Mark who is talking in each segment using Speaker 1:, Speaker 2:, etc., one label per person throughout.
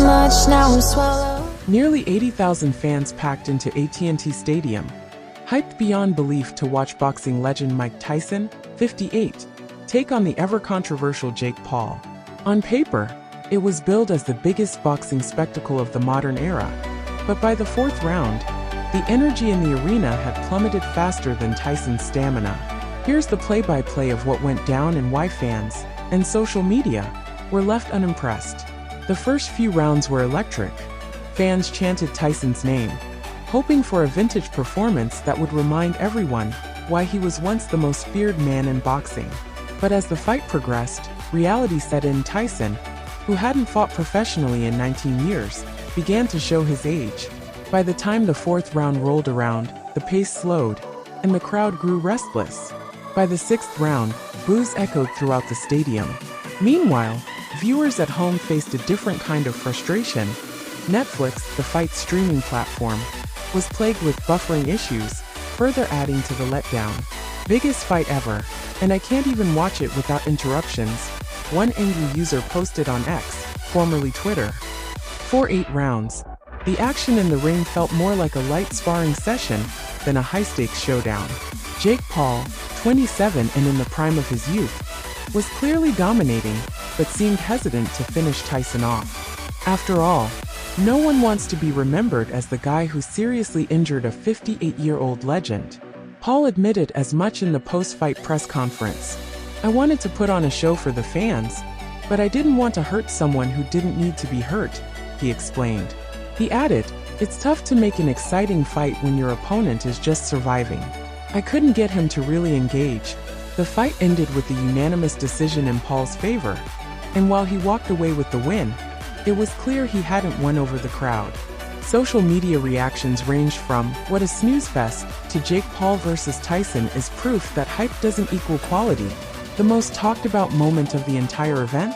Speaker 1: much, now I'm swallowed.
Speaker 2: Nearly 80,000 fans packed into AT&T Stadium, hyped beyond belief to watch boxing legend Mike Tyson, 58, take on the ever-controversial Jake Paul. On paper, it was billed as the biggest boxing spectacle of the modern era, but by the fourth round, the energy in the arena had plummeted faster than Tyson's stamina. Here's the play-by-play of what went down and why fans, and social media, were left unimpressed. The first few rounds were electric. Fans chanted Tyson's name, hoping for a vintage performance that would remind everyone why he was once the most feared man in boxing. But as the fight progressed, reality set in. Tyson, who hadn't fought professionally in 19 years, began to show his age. By the time the fourth round rolled around, the pace slowed, and the crowd grew restless. By the sixth round, boos echoed throughout the stadium. Meanwhile, viewers at home faced a different kind of frustration. Netflix, the fight's streaming platform, was plagued with buffering issues, further adding to the letdown. Biggest fight ever, and I can't even watch it without interruptions, one angry user posted on X, formerly Twitter. For 8 rounds, the action in the ring felt more like a light sparring session than a high-stakes showdown. Jake Paul, 27 and in the prime of his youth, was clearly dominating, but seemed hesitant to finish Tyson off. After all, no one wants to be remembered as the guy who seriously injured a 58-year-old legend. Paul admitted as much in the post-fight press conference. "I wanted to put on a show for the fans, but I didn't want to hurt someone who didn't need to be hurt," he explained. He added, "It's tough to make an exciting fight when your opponent is just surviving. I couldn't get him to really engage." The fight ended with a unanimous decision in Paul's favor, and while he walked away with the win, it was clear he hadn't won over the crowd. Social media reactions ranged from, "What a snooze fest," to "Jake Paul versus Tyson is proof that hype doesn't equal quality." The most talked about moment of the entire event?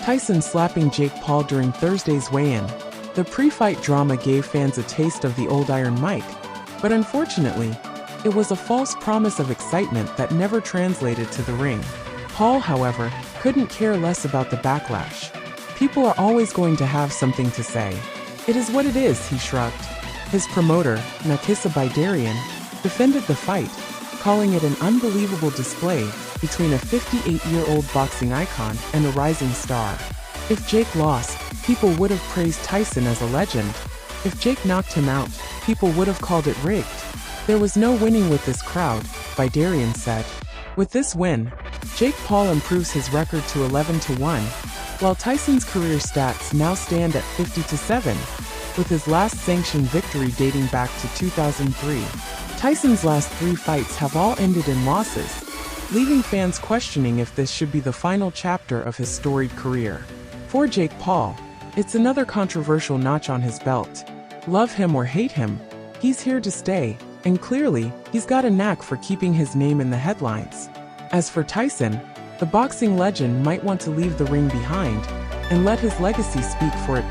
Speaker 2: Tyson slapping Jake Paul during Thursday's weigh-in. The pre-fight drama gave fans a taste of the old Iron Mike, but unfortunately, it was a false promise of excitement that never translated to the ring. Paul, however, couldn't care less about the backlash. "People are always going to have something to say. It is what it is," he shrugged. His promoter, Nakisa Bidarian, defended the fight, calling it an unbelievable display between a 58-year-old boxing icon and a rising star. If Jake lost, people would have praised Tyson as a legend. If Jake knocked him out, people would have called it rigged. "There was no winning with this crowd," Bidarian said. With this win, Jake Paul improves his record to 11-1, while Tyson's career stats now stand at 50-7, with his last sanctioned victory dating back to 2003. Tyson's last 3 fights have all ended in losses, leaving fans questioning if this should be the final chapter of his storied career. For Jake Paul, it's another controversial notch on his belt. Love him or hate him, he's here to stay, and clearly, he's got a knack for keeping his name in the headlines. As for Tyson, the boxing legend might want to leave the ring behind and let his legacy speak for it.